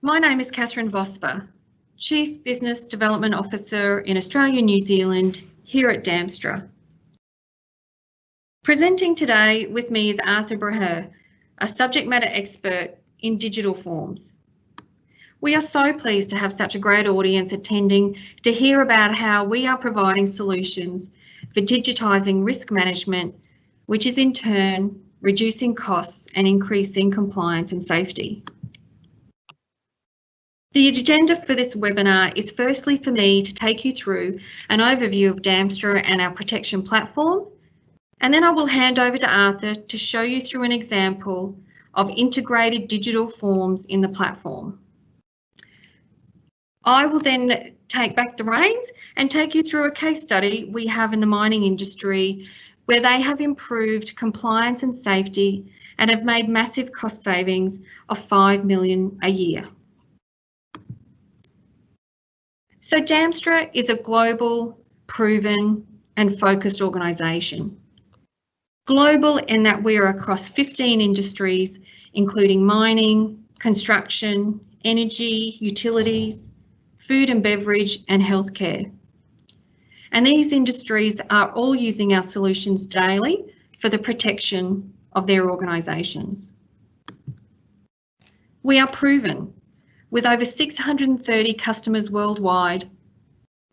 My name is Catherine Vosper, Chief Business Development Officer in Australia New Zealand here at Damstra. Presenting today with me is Arthur Braher, a subject matter expert in digital forms. We are so pleased to have such a great audience attending to hear about how we are providing solutions for digitising risk management, which is in turn reducing costs and increasing compliance and safety. The agenda for this webinar is firstly for me to take you through an overview of Damstra and our protection platform, and then I will hand over to Arthur to show you through an example of integrated digital forms in the platform. I will then take back the reins and take you through a case study we have in the mining industry where they have improved compliance and safety and have made massive cost savings of $5 million a year. So Damstra is a global, proven and focused organisation. Global in that we are across 15 industries, including mining, construction, energy, utilities, food and beverage and healthcare. And these industries are all using our solutions daily for the protection of their organisations. We are proven with over 630 customers worldwide,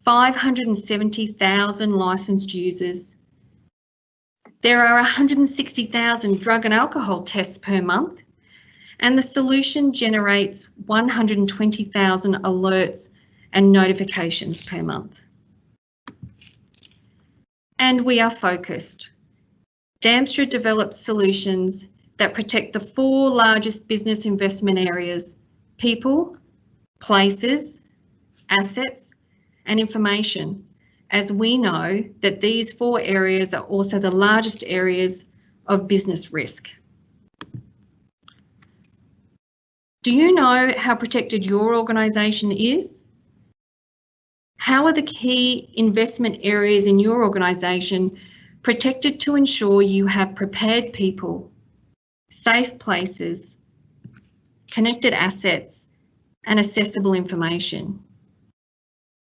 570,000 licensed users. There are 160,000 drug and alcohol tests per month, and the solution generates 120,000 alerts and notifications per month. And we are focused. Damstra develops solutions that protect the 4 largest business investment areas: people, places, assets, and information, as we know that these 4 areas are also the largest areas of business risk. Do you know how protected your organisation is? How are the key investment areas in your organisation protected to ensure you have prepared people, safe places, connected assets, and accessible information?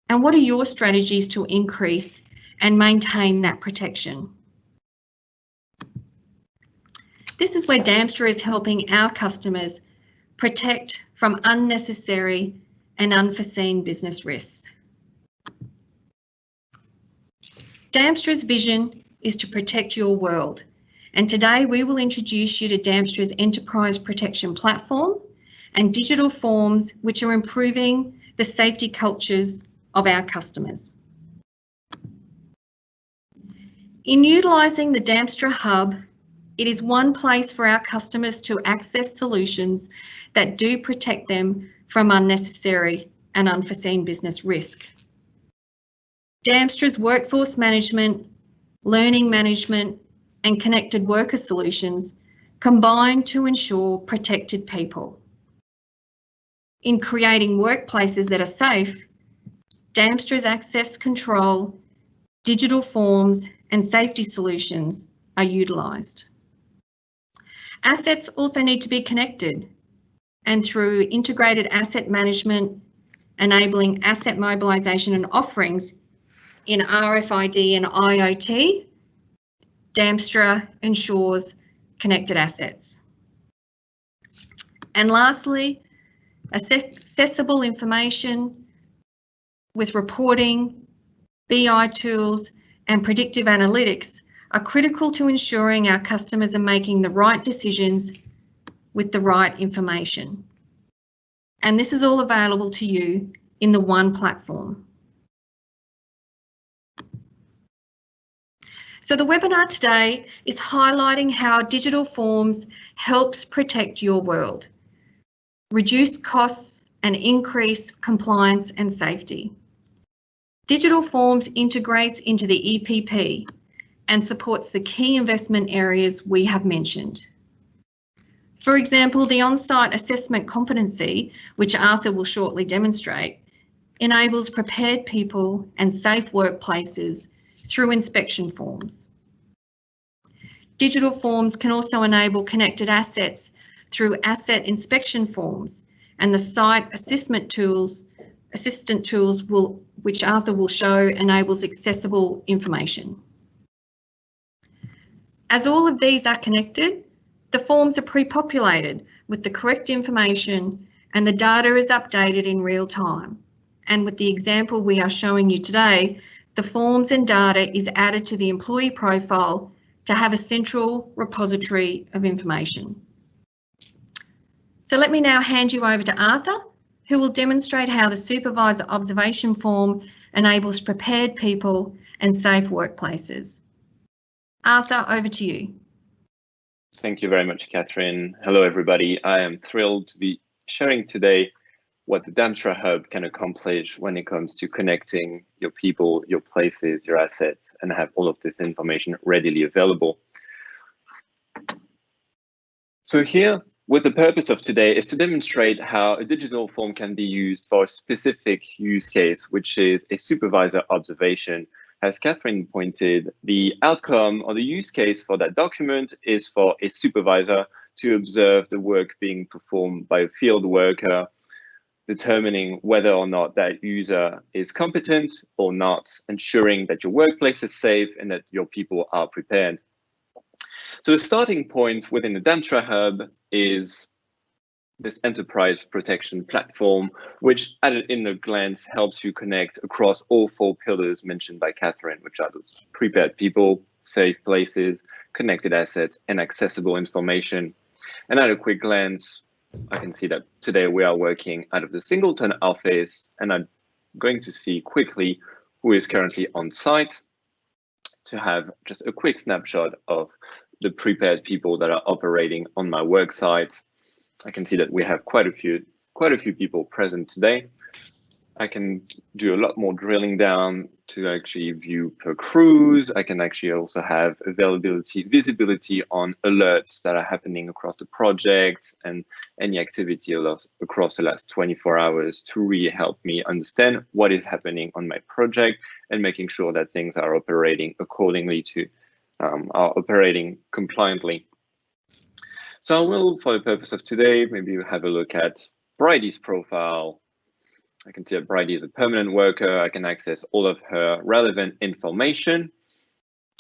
And what are your strategies to increase and maintain that protection? This is where Damstra is helping our customers protect from unnecessary and unforeseen business risks. Damstra's vision is to protect your world, and today we will introduce you to Damstra's Enterprise Protection Platform and digital forms which are improving the safety cultures of our customers. In utilising the Damstra Hub, it is one place for our customers to access solutions that do protect them from unnecessary and unforeseen business risk. Damstra's workforce management, learning management and connected worker solutions combine to ensure protected people. In creating workplaces that are safe, Damstra's access control, digital forms and safety solutions are utilised. Assets also need to be connected, and through integrated asset management, enabling asset mobilisation and offerings in RFID and IoT, Damstra ensures connected assets. And lastly, accessible information with reporting, BI tools and predictive analytics are critical to ensuring our customers are making the right decisions with the right information. And this is all available to you in the one platform. So the webinar today is highlighting how digital forms helps protect your world, reduce costs and increase compliance and safety. Digital forms integrates into the EPP and supports the key investment areas we have mentioned. For example, the on-site assessment competency, which Arthur will shortly demonstrate, enables prepared people and safe workplaces through inspection forms. Digital forms can also enable connected assets through asset inspection forms and the site assistant tools which Arthur will show, enables accessible information. As all of these are connected, the forms are pre-populated with the correct information and the data is updated in real time. And with the example we are showing you today, the forms and data is added to the employee profile to have a central repository of information. So let me now hand you over to Arthur, who will demonstrate how the supervisor observation form enables prepared people and safe workplaces. Arthur, over to you. Thank you very much, Catherine. Hello, everybody. I am thrilled to be sharing today what the Damstra Hub can accomplish when it comes to connecting your people, your places, your assets, and have all of this information readily available. So here, what the purpose of today is to demonstrate how a digital form can be used for a specific use case, which is a supervisor observation. As Catherine pointed, the outcome or the use case for that document is for a supervisor to observe the work being performed by a field worker, determining whether or not that user is competent or not, ensuring that your workplace is safe and that your people are prepared. So the starting point within the Damstra Hub is this Enterprise Protection Platform, which in a glance helps you connect across all 4 pillars mentioned by Catherine, which are those prepared people, safe places, connected assets, and accessible information. And at a quick glance, I can see that today we are working out of the Singleton office, and I'm going to see quickly who is currently on site to have just a quick snapshot of the prepared people that are operating on my work site. I can see that we have quite a few people present today. I can do a lot more drilling down to actually view per cruise. I can actually also have visibility on alerts that are happening across the project and any activity across the last 24 hours to really help me understand what is happening on my project and making sure that things are operating accordingly are operating compliantly. So I will, for the purpose of today, maybe have a look at Bridie's profile. I can see that Bridie is a permanent worker. I can access all of her relevant information.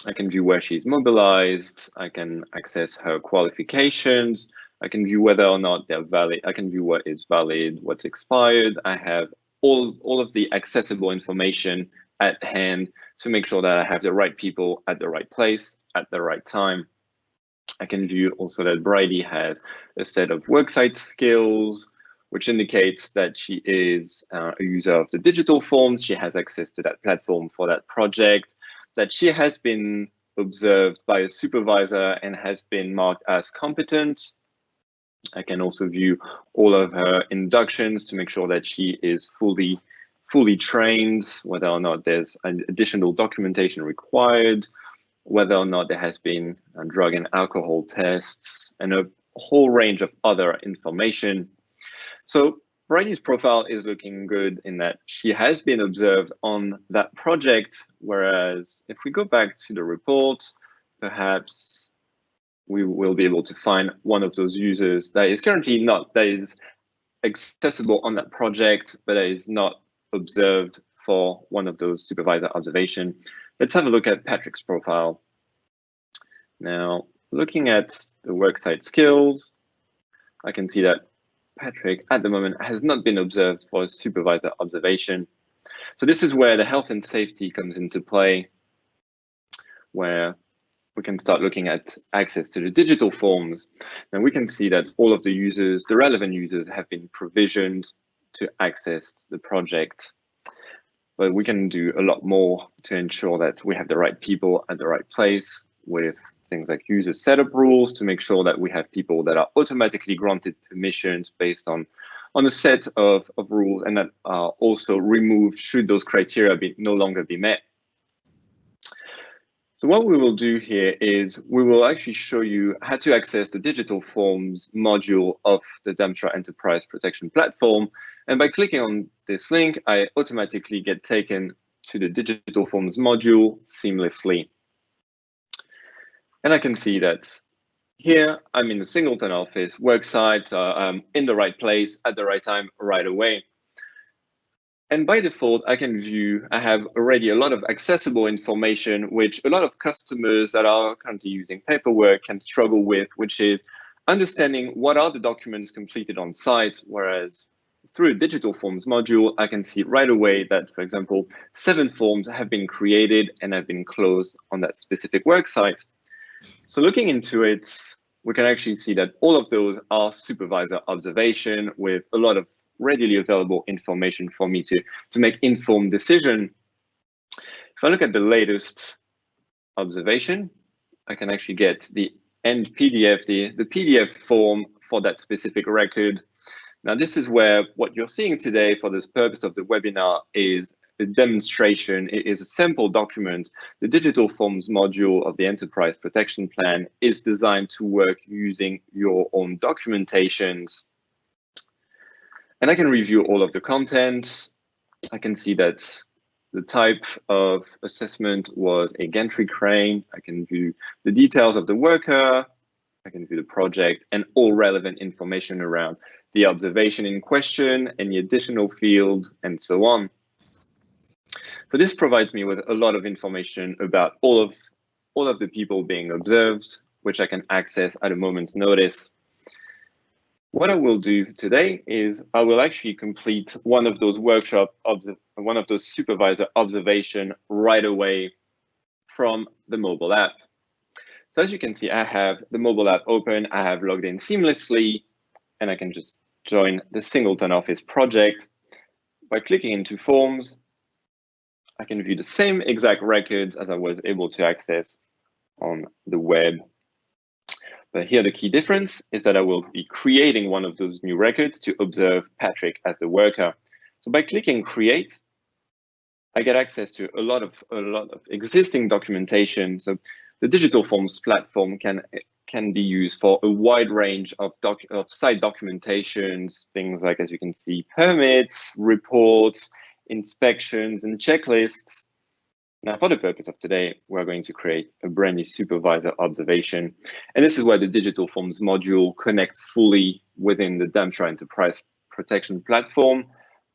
I can view where she's mobilized. I can access her qualifications. I can view whether or not they're valid. I can view what is valid, what's expired. I have all of the accessible information at hand to make sure that I have the right people at the right place at the right time. I can view also that Bridie has a set of worksite skills, which indicates that she is a user of the digital forms. She has access to that platform for that project, that she has been observed by a supervisor and has been marked as competent. I can also view all of her inductions to make sure that she is fully trained, whether or not there's an additional documentation required, whether or not there has been drug and alcohol tests, and a whole range of other information. So Bridie's profile is looking good in that she has been observed on that project, whereas if we go back to the report, perhaps we will be able to find one of those users that is currently that is accessible on that project, but that is not observed for one of those supervisor observation. Let's have a look at Patrick's profile. Now, looking at the worksite skills, I can see that Patrick at the moment has not been observed for a supervisor observation. So this is where the health and safety comes into play, where we can start looking at access to the digital forms. And we can see that all of the users, the relevant users, have been provisioned to access the project. But we can do a lot more to ensure that we have the right people at the right place, with things like user setup rules to make sure that we have people that are automatically granted permissions based on a set of rules, and that are also removed should those criteria no longer be met. So what we will do here is we will actually show you how to access the digital forms module of the Damstra Enterprise Protection Platform. And by clicking on this link, I automatically get taken to the digital forms module seamlessly. And I can see that Here, I'm in a singleton office, work site, I'm in the right place at the right time right away. And by default, I have already a lot of accessible information, which a lot of customers that are currently using paperwork can struggle with, which is understanding what are the documents completed on site, whereas through a digital forms module, I can see right away that, for example, 7 forms have been created and have been closed on that specific work site. So looking into it, we can actually see that all of those are supervisor observation with a lot of readily available information for me to make informed decision. If I look at the latest observation, I can actually get the end PDF, the PDF form for that specific record. Now, this is where what you're seeing today for this purpose of the webinar is a demonstration. It is a sample document. The digital forms module of the Enterprise Protection Plan is designed to work using your own documentations. And I can review all of the content. I can see that the type of assessment was a gantry crane. I can view the details of the worker. I can view the project and all relevant information around the observation in question, any additional fields, and so on. So this provides me with a lot of information about all of the people being observed, which I can access at a moment's notice. What I will do today is I will actually complete one of those one of those supervisor observation right away from the mobile app. So as you can see, I have the mobile app open, I have logged in seamlessly, and I can just join the Singleton Office project. By clicking into Forms, I can view the same exact records as I was able to access on the web. But here the key difference is that I will be creating one of those new records to observe Patrick as the worker. So by clicking Create, I get access to a lot of existing documentation. So the digital forms platform can be used for a wide range of site documentations, things like, as you can see, permits, reports, inspections, and checklists. Now, for the purpose of today, we're going to create a brand new supervisor observation. And this is where the digital forms module connects fully within the Damstra Enterprise Protection Platform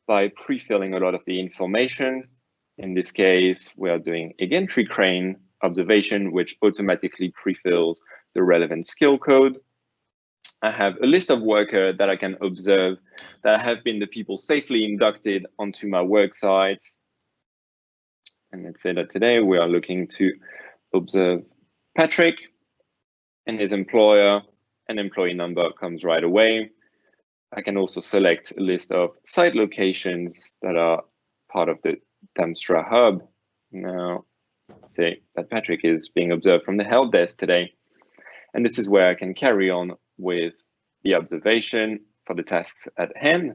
by pre-filling a lot of the information. In this case, we are doing a gantry crane observation, which automatically pre-fills the relevant skill code. I have a list of workers that I can observe that have been the people safely inducted onto my work sites. And let's say that today we are looking to observe Patrick and his employer, and employee number comes right away. I can also select a list of site locations that are part of the Damstra hub. Now, say that Patrick is being observed from the help desk today. And this is where I can carry on with the observation for the tasks at hand.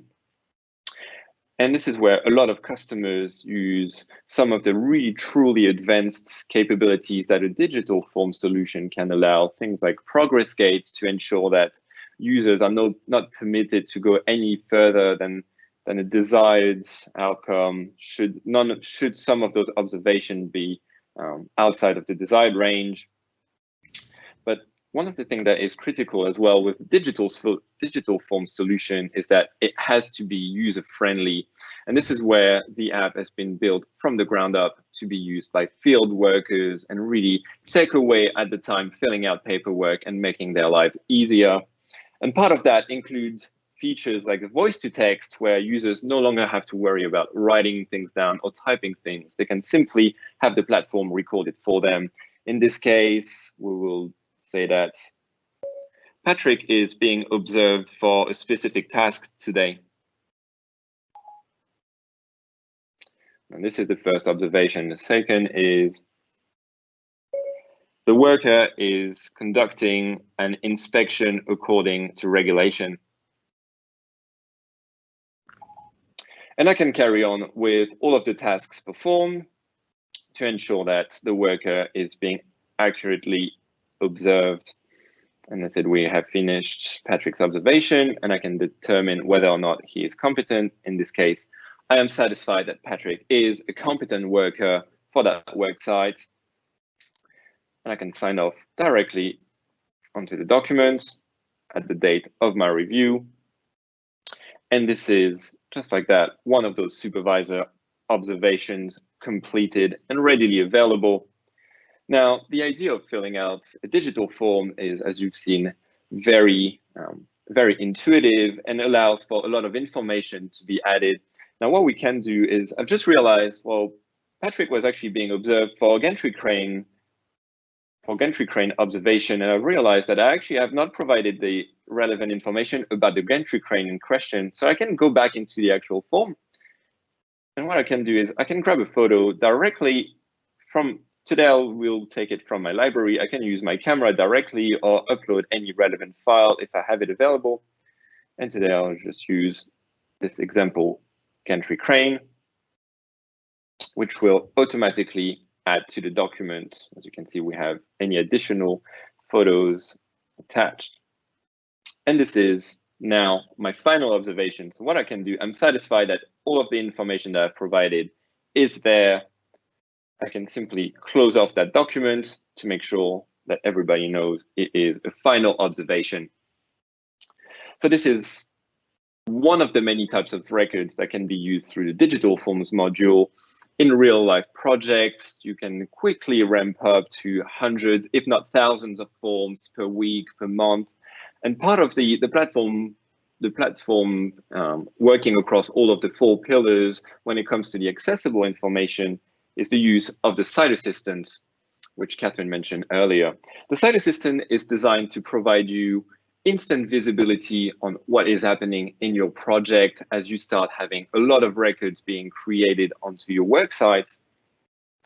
And this is where a lot of customers use some of the really truly advanced capabilities that a digital form solution can allow, things like progress gates to ensure that users are not permitted to go any further than a desired outcome should some of those observations be outside of the desired range. But one of the things that is critical as well with digital form solution is that it has to be user friendly. And this is where the app has been built from the ground up to be used by field workers and really take away at the time filling out paperwork and making their lives easier. And part of that includes features like voice to text, where users no longer have to worry about writing things down or typing things. They can simply have the platform record it for them. In this case, we will say that Patrick is being observed for a specific task today. And this is the first observation. The second is the worker is conducting an inspection according to regulation. And I can carry on with all of the tasks performed to ensure that the worker is being accurately observed. And I said we have finished Patrick's observation, and I can determine whether or not he is competent. In this case, I am satisfied that Patrick is a competent worker for that work site. And I can sign off directly onto the document at the date of my review. And this is, just like that, one of those supervisor observations completed and readily available. Now, the idea of filling out a digital form is, as you've seen, very intuitive and allows for a lot of information to be added. Now, what we can do is, I've just realized, well, Patrick was actually being observed for gantry crane observation, and I realized that I actually have not provided the relevant information about the gantry crane in question. So I can go back into the actual form. And what I can do is I can grab a photo directly from, today we'll take it from my library. I can use my camera directly or upload any relevant file if I have it available. And today I'll just use this example gantry crane, which will automatically add to the document. As you can see, we have any additional photos attached. And this is now my final observation. So what I can do, I'm satisfied that all of the information that I've provided is there. I can simply close off that document to make sure that everybody knows it is a final observation. So this is one of the many types of records that can be used through the digital forms module. In real life projects, you can quickly ramp up to hundreds, if not thousands of forms per week, per month. And part of the platform working across all of the 4 pillars when it comes to the accessible information is the use of the site assistant, which Catherine mentioned earlier. The site assistant is designed to provide you instant visibility on what is happening in your project as you start having a lot of records being created onto your work sites.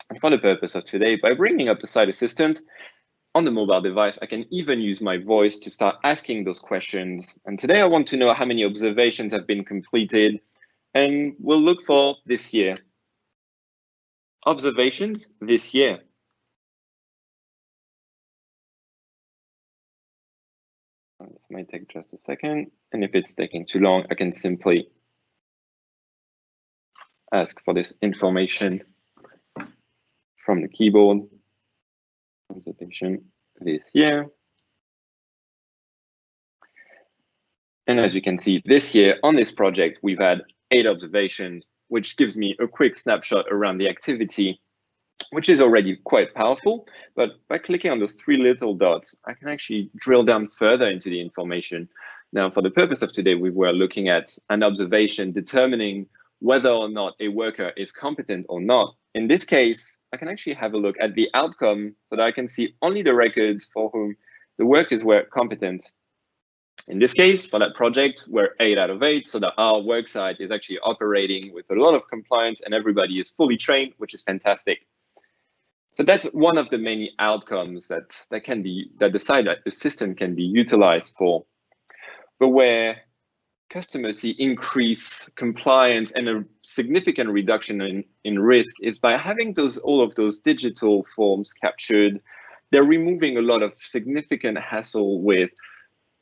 And for the purpose of today, by bringing up the site assistant on the mobile device, I can even use my voice to start asking those questions. And today I want to know how many observations have been completed, and we'll look for this year. Observations this year. This might take just a second, and if it's taking too long, I can simply ask for this information from the keyboard. Observation this year. And as you can see, this year on this project, we've had 8 observations, which gives me a quick snapshot around the activity, which is already quite powerful. But by clicking on those 3 little dots, I can actually drill down further into the information. Now, for the purpose of today, we were looking at an observation determining whether or not a worker is competent or not. In this case, I can actually have a look at the outcome so that I can see only the records for whom the workers were competent. In this case, for that project, we're 8 out of 8, so that our work site is actually operating with a lot of compliance and everybody is fully trained, which is fantastic. So that's one of the many outcomes that the site assistant can be utilized for. But where customers see increased compliance and a significant reduction in risk is by having all of those digital forms captured. They're removing a lot of significant hassle with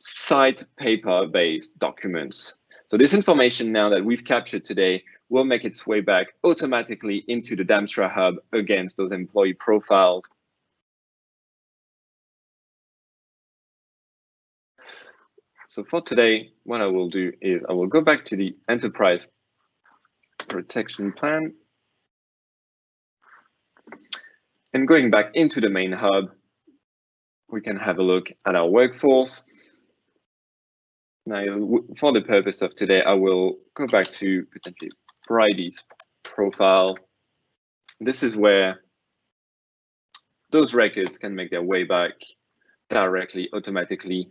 site paper-based documents. So this information now that we've captured today will make its way back automatically into the Damstra hub against those employee profiles. So for today, what I will do is I will go back to the Enterprise Protection Plan. And going back into the main hub, we can have a look at our workforce. Now, for the purpose of today, I will go back to potentially Brady's profile. This is where those records can make their way back directly, automatically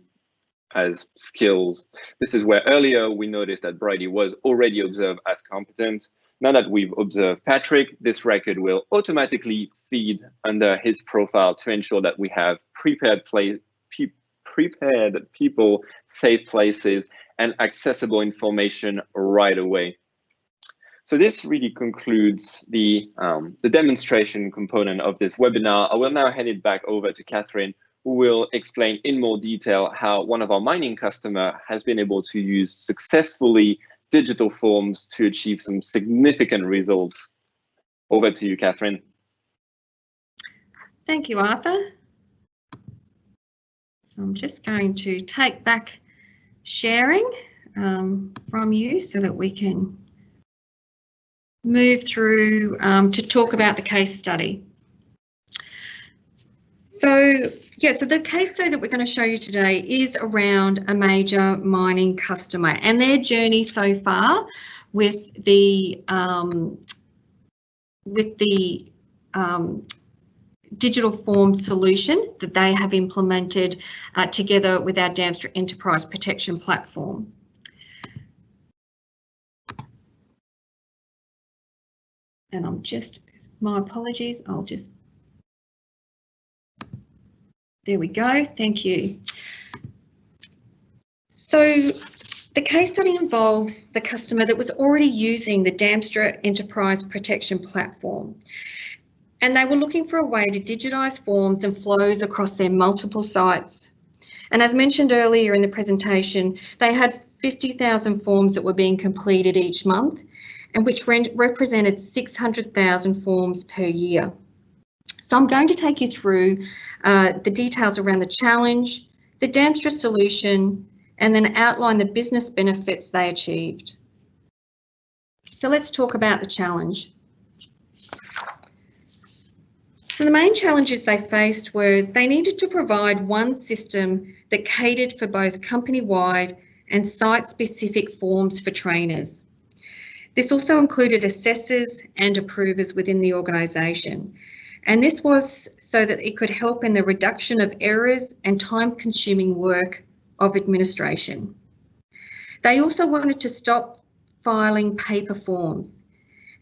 as skills. This is where earlier we noticed that Brady was already observed as competent. Now that we've observed Patrick, this record will automatically feed under his profile to ensure that we have prepared people, safe places, and accessible information right away. So this really concludes the demonstration component of this webinar. I will now hand it back over to Catherine, who will explain in more detail how one of our mining customers has been able to use successfully digital forms to achieve some significant results. Over to you, Catherine. Thank you, Arthur. So I'm just going to take back sharing from you so that we can move through to talk about the case study. So the case study that we're going to show you today is around a major mining customer and their journey so far with the digital form solution that they have implemented together with our Damstra Enterprise Protection Platform. And my apologies, there we go, thank you. So the case study involves the customer that was already using the Damstra Enterprise Protection Platform. And they were looking for a way to digitise forms and flows across their multiple sites. And as mentioned earlier in the presentation, they had 50,000 forms that were being completed each month, and which represented 600,000 forms per year. So I'm going to take you through the details around the challenge, the Damstra solution, and then outline the business benefits they achieved. So let's talk about the challenge. So the main challenges they faced were they needed to provide one system that catered for both company-wide and site-specific forms for trainers. This also included assessors and approvers within the organisation, and this was so that it could help in the reduction of errors and time-consuming work of administration. They also wanted to stop filing paper forms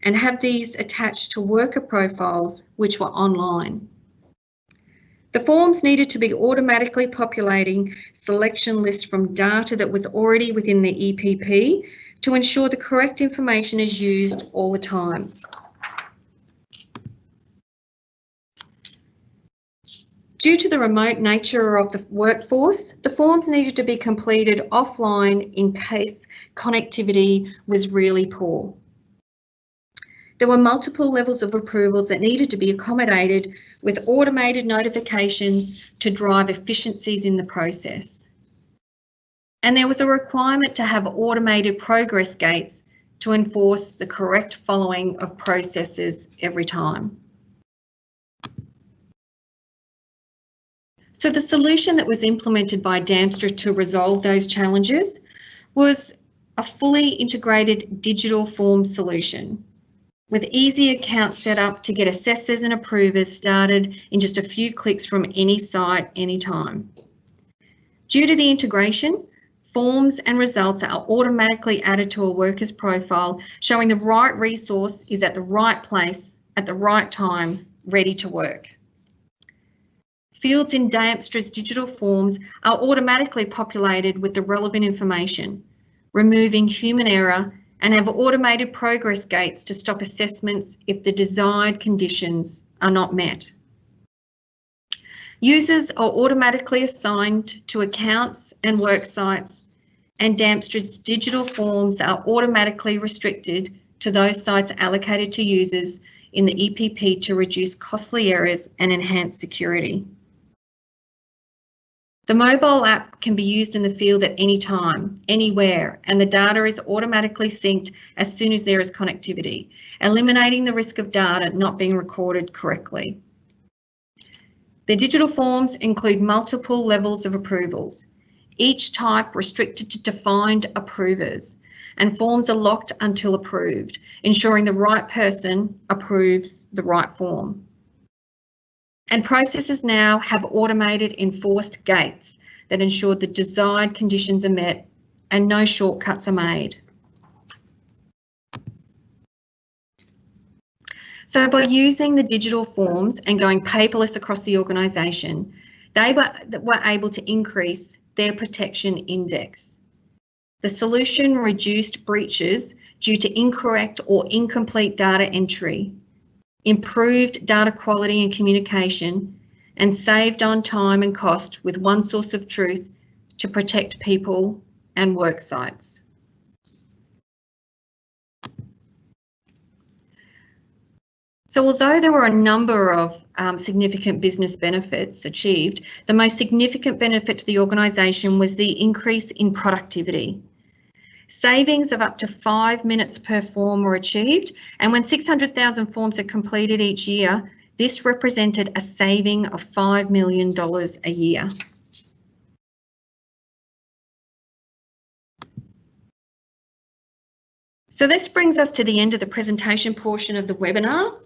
and have these attached to worker profiles which were online. The forms needed to be automatically populating selection lists from data that was already within the EPP to ensure the correct information is used all the time. Due to the remote nature of the workforce, the forms needed to be completed offline in case connectivity was really poor. There were multiple levels of approvals that needed to be accommodated with automated notifications to drive efficiencies in the process. And there was a requirement to have automated progress gates to enforce the correct following of processes every time. So the solution that was implemented by Damstra to resolve those challenges was a fully integrated digital form solution with easy account setup to get assessors and approvers started in just a few clicks from any site, anytime. Due to the integration, forms and results are automatically added to a worker's profile, showing the right resource is at the right place at the right time, ready to work. Fields in Damstra's digital forms are automatically populated with the relevant information, removing human error, and have automated progress gates to stop assessments if the desired conditions are not met. Users are automatically assigned to accounts and work sites, and Damstra's digital forms are automatically restricted to those sites allocated to users in the EPP to reduce costly errors and enhance security. The mobile app can be used in the field at any time, anywhere, and the data is automatically synced as soon as there is connectivity, eliminating the risk of data not being recorded correctly. The digital forms include multiple levels of approvals, each type restricted to defined approvers, and forms are locked until approved, ensuring the right person approves the right form. And processes now have automated enforced gates that ensure the desired conditions are met and no shortcuts are made. So by using the digital forms and going paperless across the organisation, they were able to increase their protection index. The solution reduced breaches due to incorrect or incomplete data entry, improved data quality and communication, and saved on time and cost with one source of truth to protect people and work sites. So although there were a number of significant business benefits achieved, the most significant benefit to the organisation was the increase in productivity. Savings of up to 5 minutes per form were achieved, and when 600,000 forms are completed each year, this represented a saving of $5 million a year. So this brings us to the end of the presentation portion of the webinar,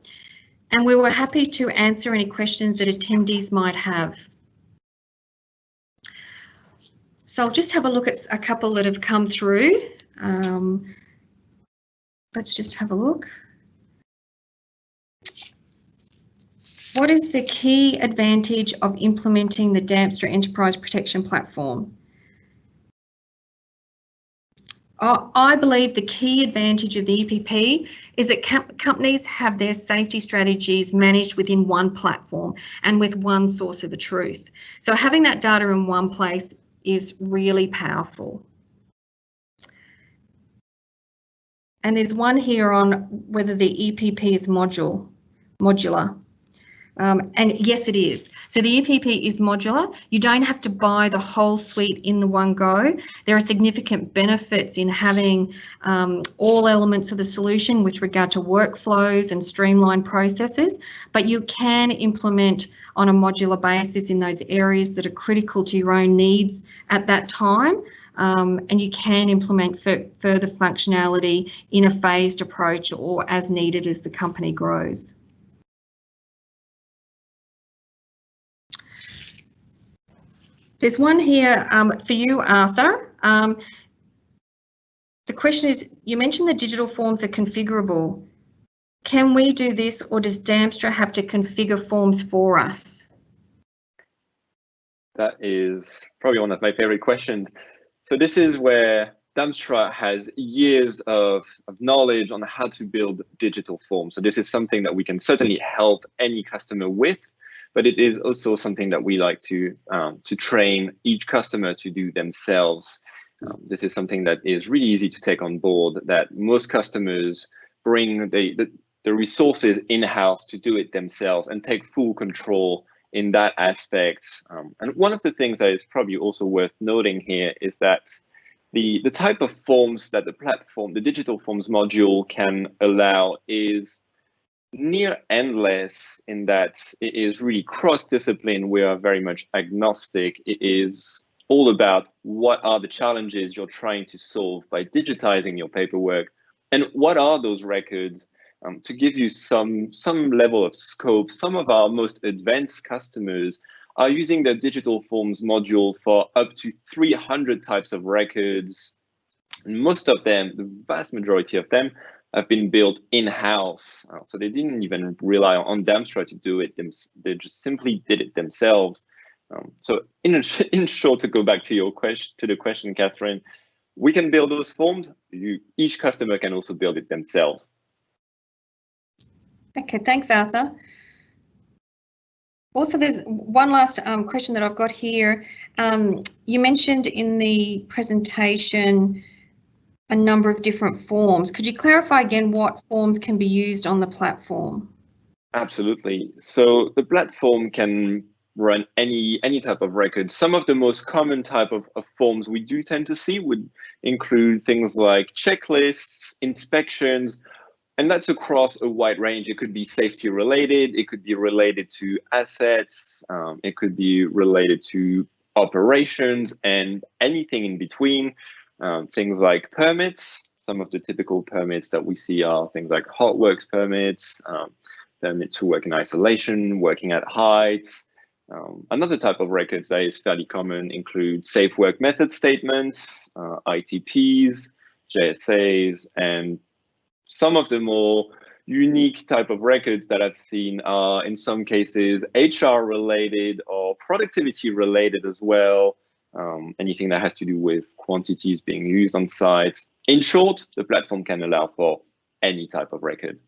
and we were happy to answer any questions that attendees might have. So I'll just have a look at a couple that have come through. Let's just have a look. What is the key advantage of implementing the Damstra Enterprise Protection Platform? I believe the key advantage of the EPP is that companies have their safety strategies managed within one platform and with one source of the truth. So having that data in one place is really powerful. And there's one here on whether the EPP is modular. And yes, it is. So the EPP is modular. You don't have to buy the whole suite in the one go. There are significant benefits in having all elements of the solution with regard to workflows and streamlined processes, but you can implement on a modular basis in those areas that are critical to your own needs at that time, and you can implement further functionality in a phased approach or as needed as the company grows. There's one here for you, Arthur. The question is, you mentioned the digital forms are configurable. Can we do this, or does Damstra have to configure forms for us? That is probably one of my favorite questions. So this is where Damstra has years of knowledge on how to build digital forms. So this is something that we can certainly help any customer with, but it is also something that we like to train each customer to do themselves. This is something that is really easy to take on board, that most customers bring the resources in-house to do it themselves and take full control in that aspect. And one of the things that is probably also worth noting here is that the type of forms that the platform, the digital forms module can allow is near endless in that it is really cross-discipline. We are very much agnostic. It is all about what are the challenges you're trying to solve by digitizing your paperwork, and what are those records. To give you some level of scope, some of our most advanced customers are using the digital forms module for up to 300 types of records. And most of them, the vast majority of them, have been built in-house. So they didn't even rely on Damstra to do it. They just simply did it themselves. So in short, to go back to your question, Catherine, we can build those forms. Each customer can also build it themselves. Okay, thanks, Arthur. Also, there's one last question that I've got here. You mentioned in the presentation a number of different forms. Could you clarify again what forms can be used on the platform? Absolutely. So the platform can run any type of record. Some of the most common type of forms we do tend to see would include things like checklists, inspections, and that's across a wide range. It could be safety related, it could be related to assets, it could be related to operations, and anything in between. Things like permits. Some of the typical permits that we see are things like hot works permits, permit to work in isolation, working at heights. Another type of records that is fairly common include safe work method statements, ITPs, JSAs, and some of the more unique type of records that I've seen are in some cases HR related or productivity related as well. Anything that has to do with quantities being used on site. In short, the platform can allow for any type of record.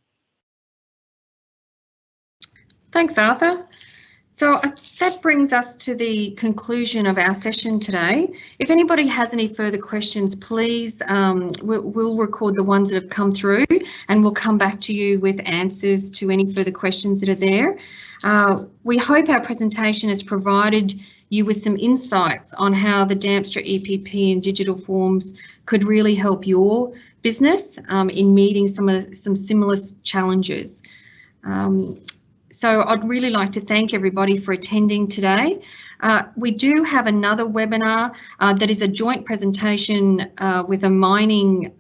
Thanks, Arthur. So that brings us to the conclusion of our session today. If anybody has any further questions, please, we'll record the ones that have come through and we'll come back to you with answers to any further questions that are there. We hope our presentation has provided you with some insights on how the Damstra EPP and digital forms could really help your business in meeting some similar challenges. So I'd really like to thank everybody for attending today. We do have another webinar that is a joint presentation with a mining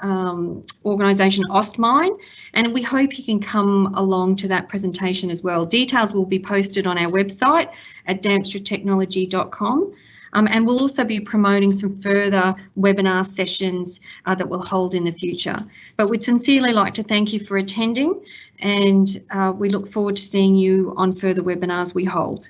organisation, Ostmine, and we hope you can come along to that presentation as well. Details will be posted on our website at damstratechnology.com. And we'll also be promoting some further webinar sessions that we'll hold in the future. But we'd sincerely like to thank you for attending, and we look forward to seeing you on further webinars we hold.